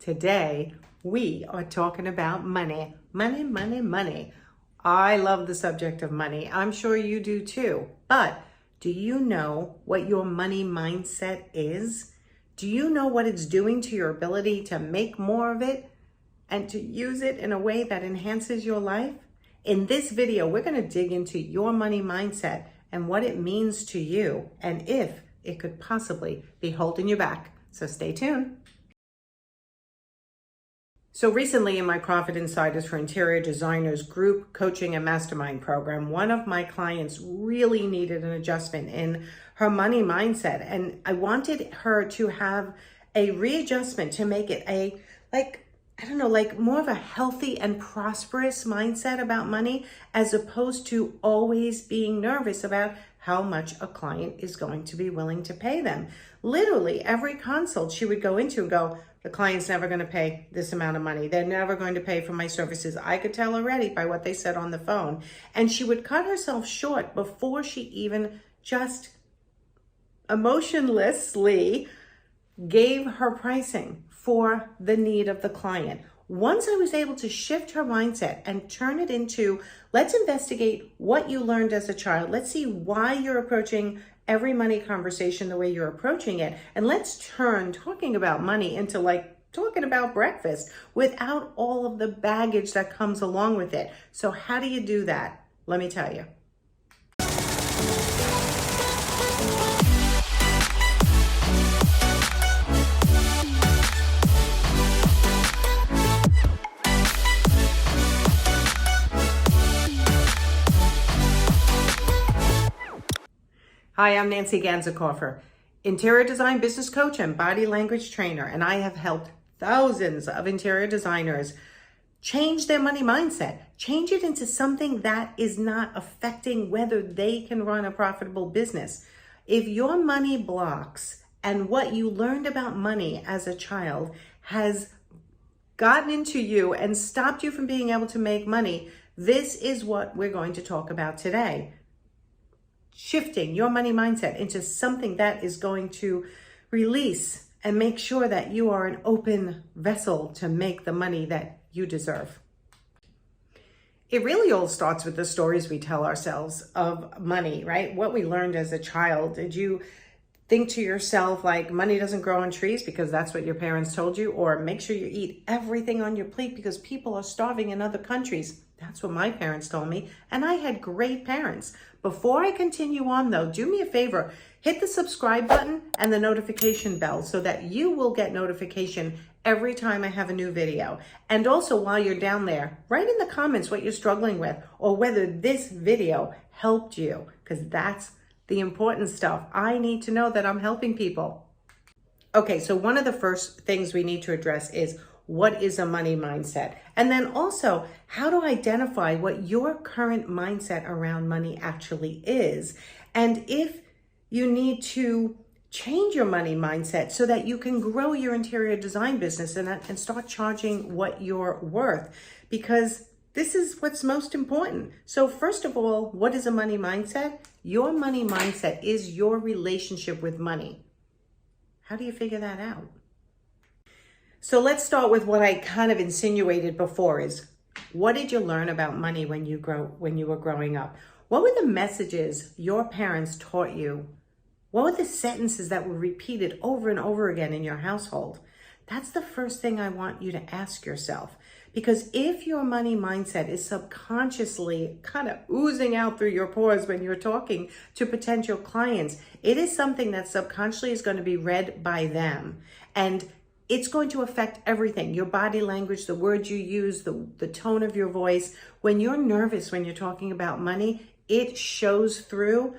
Today, we are talking about money. Money, money, money. I love the subject of money. I'm sure you do too. But do you know what your money mindset is? Do you know what it's doing to your ability to make more of it and to use it in a way that enhances your life? In this video, we're going to dig into your money mindset and what it means to you and if it could possibly be holding you back. So stay tuned. So recently in my Profit Insiders for Interior Designers group coaching and mastermind program, one of my clients really needed an adjustment in her money mindset. And I wanted her to have a readjustment to make it a, more of a healthy and prosperous mindset about money, as opposed to always being nervous about how much a client is going to be willing to pay them. Literally every consult she would go into and go, the client's never going to pay this amount of money. They're never going to pay for my services. I could tell already by what they said on the phone. And she would cut herself short before she even just emotionlessly gave her pricing for the need of the client. Once I was able to shift her mindset and turn it into, let's investigate what you learned as a child. Let's see why you're approaching every money conversation the way you're approaching it. And let's turn talking about money into like talking about breakfast without all of the baggage that comes along with it. So how do you do that? Let me tell you. Hi, I'm Nancy Quinn, interior design business coach and body language trainer, and I have helped thousands of interior designers change their money mindset, change it into something that is not affecting whether they can run a profitable business. If your money blocks and what you learned about money as a child has gotten into you and stopped you from being able to make money, this is what we're going to talk about today. Shifting your money mindset into something that is going to release and make sure that you are an open vessel to make the money that you deserve. It really all starts with the stories we tell ourselves of money, right? What we learned as a child. Did you think to yourself like money doesn't grow on trees because that's what your parents told you? Or make sure you eat everything on your plate because people are starving in other countries? That's what my parents told me, and I had great parents. Before I continue on though, do me a favor, hit the subscribe button and the notification bell so that you will get notification every time I have a new video. And also while you're down there, write in the comments what you're struggling with or whether this video helped you, because that's the important stuff. I need to know that I'm helping people. Okay, so one of the first things we need to address is what is a money mindset? And then also, how to identify what your current mindset around money actually is. And if you need to change your money mindset so that you can grow your interior design business and start charging what you're worth, because this is what's most important. So first of all, what is a money mindset? Your money mindset is your relationship with money. How do you figure that out? So let's start with what I kind of insinuated before is, what did you learn about money when you were growing up? What were the messages your parents taught you? What were the sentences that were repeated over and over again in your household? That's the first thing I want you to ask yourself. Because if your money mindset is subconsciously kind of oozing out through your pores when you're talking to potential clients, it is something that subconsciously is going to be read by them. And it's going to affect everything, your body language, the words you use, the tone of your voice. When you're nervous, when you're talking about money, it shows through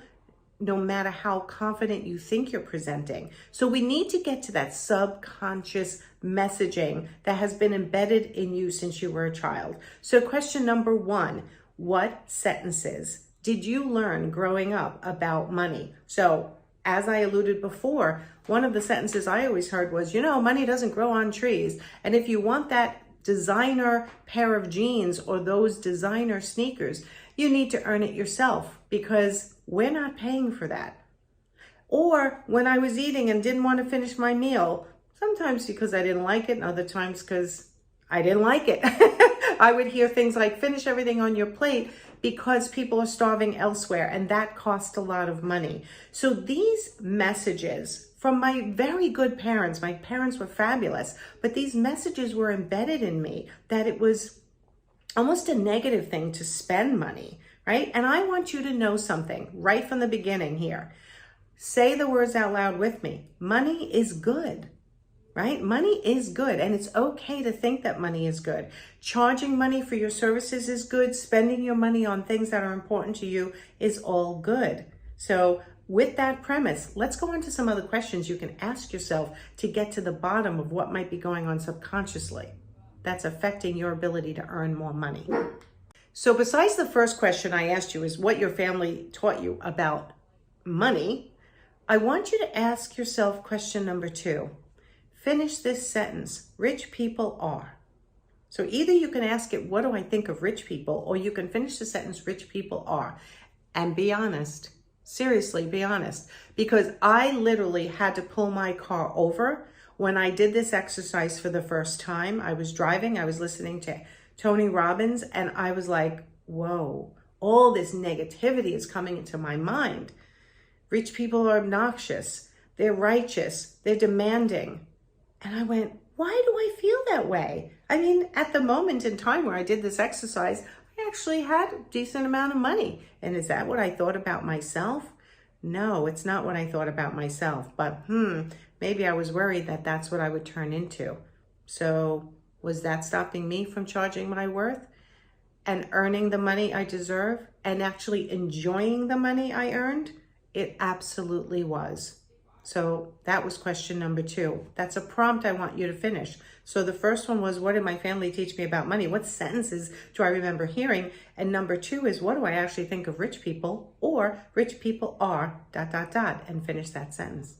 no matter how confident you think you're presenting. So we need to get to that subconscious messaging that has been embedded in you since you were a child. So question number one, what sentences did you learn growing up about money? So as I alluded before, one of the sentences I always heard was, money doesn't grow on trees. And if you want that designer pair of jeans or those designer sneakers, you need to earn it yourself because we're not paying for that. Or when I was eating and didn't want to finish my meal, Sometimes because I didn't like it, and other times because I didn't like it. I would hear things like, finish everything on your plate because people are starving elsewhere, and that cost a lot of money. So these messages from my very good parents, my parents were fabulous, but these messages were embedded in me that it was almost a negative thing to spend money, right? And I want you to know something right from the beginning here. Say the words out loud with me. Money is good. Right? Money is good, and it's okay to think that money is good. Charging money for your services is good. Spending your money on things that are important to you is all good. So with that premise, let's go on to some other questions you can ask yourself to get to the bottom of what might be going on subconsciously that's affecting your ability to earn more money. So besides the first question I asked you is what your family taught you about money, I want you to ask yourself question number 2. Finish this sentence. Rich people are. So either you can ask it, what do I think of rich people? Or you can finish the sentence, rich people are. And be honest. Seriously, be honest. Because I literally had to pull my car over when I did this exercise for the first time. I was driving, I was listening to Tony Robbins, and I was like, whoa, all this negativity is coming into my mind. Rich people are obnoxious. They're righteous. They're demanding. And I went, why do I feel that way? I mean, at the moment in time where I did this exercise, I actually had a decent amount of money. And is that what I thought about myself? No, it's not what I thought about myself. But maybe I was worried that that's what I would turn into. So was that stopping me from charging my worth and earning the money I deserve and actually enjoying the money I earned? It absolutely was. So that was question number 2. That's a prompt I want you to finish. So the first one was, what did my family teach me about money? What sentences do I remember hearing? And number 2 is, what do I actually think of rich people? Or rich people are ... and finish that sentence.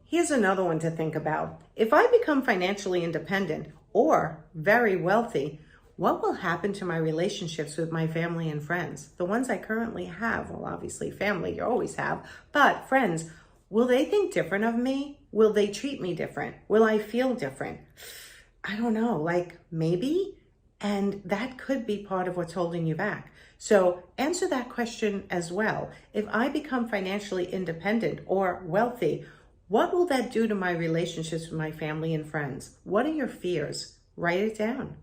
Here's another one to think about. If I become financially independent or very wealthy, what will happen to my relationships with my family and friends? The ones I currently have, well, obviously family you always have, but friends, will they think different of me? Will they treat me different? Will I feel different? I don't know, like maybe. And that could be part of what's holding you back. So answer that question as well. If I become financially independent or wealthy, what will that do to my relationships with my family and friends? What are your fears? Write it down.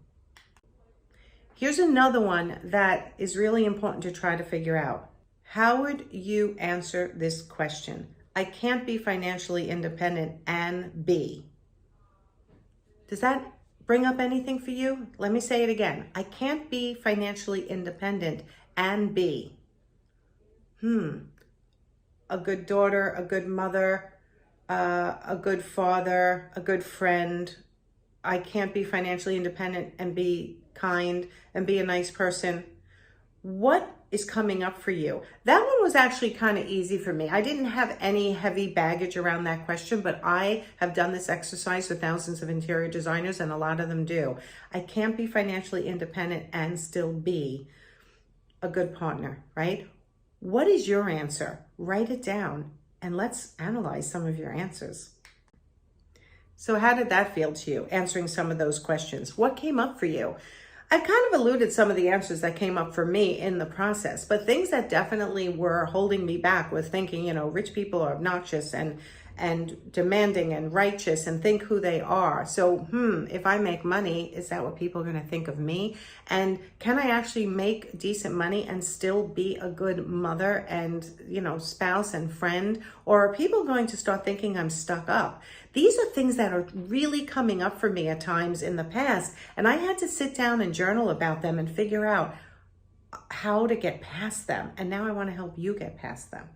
Here's another one that is really important to try to figure out. How would you answer this question? I can't be financially independent and be. Does that bring up anything for you? Let me say it again. I can't be financially independent and be. A good daughter, a good mother, a good father, a good friend. I can't be financially independent and be kind and be a nice person. What is coming up for you? That one was actually kind of easy for me. I didn't have any heavy baggage around that question, but I have done this exercise with thousands of interior designers, and a lot of them do. I can't be financially independent and still be a good partner, right? What is your answer? Write it down and let's analyze some of your answers. So how did that feel to you, answering some of those questions? What came up for you? I've kind of alluded some of the answers that came up for me in the process, but things that definitely were holding me back was thinking, rich people are obnoxious and demanding and righteous and think who they are. So, if I make money, is that what people are going to think of me? And can I actually make decent money and still be a good mother and, spouse and friend? Or are people going to start thinking I'm stuck up? These are things that are really coming up for me at times in the past. And I had to sit down and journal about them and figure out how to get past them. And now I want to help you get past them.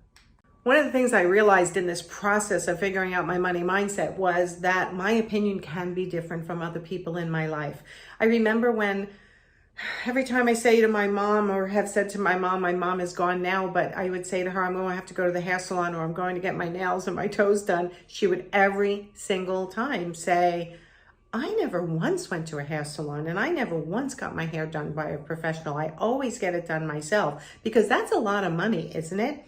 One of the things I realized in this process of figuring out my money mindset was that my opinion can be different from other people in my life. I remember when every time I say to my mom or have said to my mom is gone now, but I would say to her, I'm going to have to go to the hair salon or I'm going to get my nails and my toes done. She would every single time say, I never once went to a hair salon and I never once got my hair done by a professional. I always get it done myself because that's a lot of money, isn't it?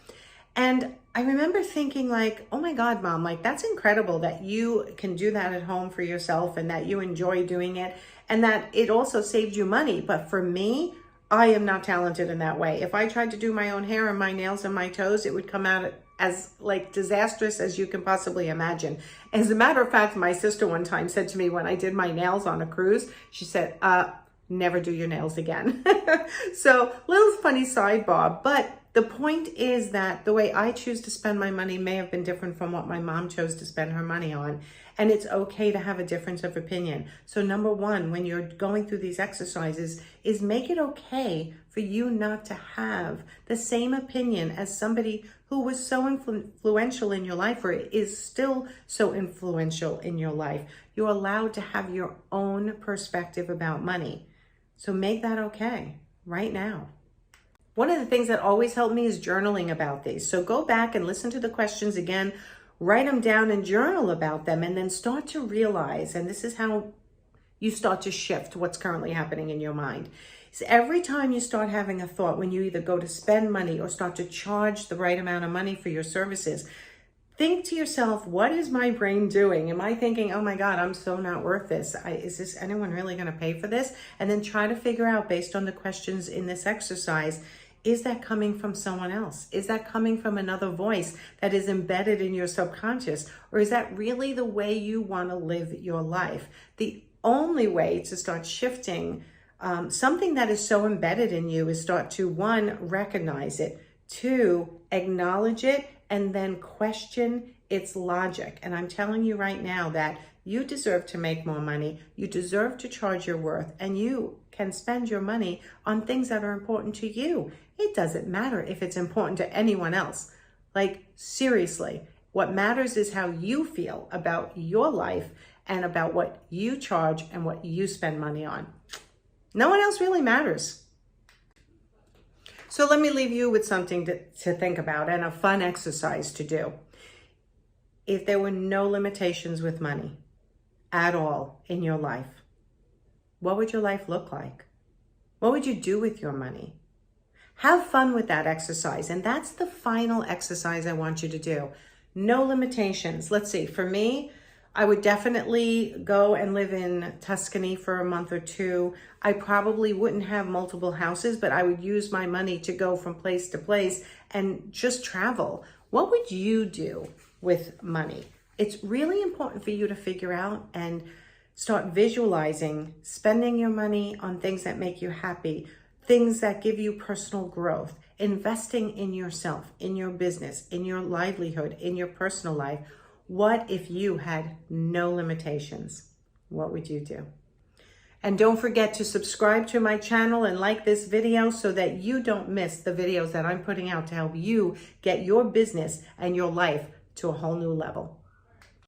And I remember thinking like, oh my God, Mom, like that's incredible that you can do that at home for yourself and that you enjoy doing it and that it also saved you money. But for me, I am not talented in that way. If I tried to do my own hair and my nails and my toes, it would come out as like disastrous as you can possibly imagine. As a matter of fact, my sister one time said to me when I did my nails on a cruise, she said, never do your nails again. So little funny sidebar, but the point is that the way I choose to spend my money may have been different from what my mom chose to spend her money on. And it's okay to have a difference of opinion. So number one, when you're going through these exercises, is make it okay for you not to have the same opinion as somebody who was so influential in your life or is still so influential in your life. You're allowed to have your own perspective about money. So make that okay right now. One of the things that always helped me is journaling about these. So go back and listen to the questions again, write them down and journal about them, and then start to realize, and this is how you start to shift what's currently happening in your mind. So every time you start having a thought, when you either go to spend money or start to charge the right amount of money for your services, think to yourself, what is my brain doing? Am I thinking, oh my God, I'm so not worth this? Is this anyone really going to pay for this? And then try to figure out, based on the questions in this exercise, is that coming from someone else? Is that coming from another voice that is embedded in your subconscious? Or is that really the way you want to live your life? The only way to start shifting something that is so embedded in you is start to, one, recognize it, two, acknowledge it, and then question its logic. And I'm telling you right now that you deserve to make more money, you deserve to charge your worth, and you can spend your money on things that are important to you. It doesn't matter if it's important to anyone else. Like, seriously, what matters is how you feel about your life and about what you charge and what you spend money on. No one else really matters. So let me leave you with something to think about and a fun exercise to do. If there were no limitations with money at all in your life, what would your life look like? What would you do with your money? Have fun with that exercise. And that's the final exercise I want you to do. No limitations. Let's see, for me, I would definitely go and live in Tuscany for a month or two. I probably wouldn't have multiple houses, but I would use my money to go from place to place and just travel. What would you do with money? It's really important for you to figure out and start visualizing spending your money on things that make you happy, things that give you personal growth, investing in yourself, in your business, in your livelihood, in your personal life. What if you had no limitations? What would you do? And don't forget to subscribe to my channel and like this video so that you don't miss the videos that I'm putting out to help you get your business and your life to a whole new level.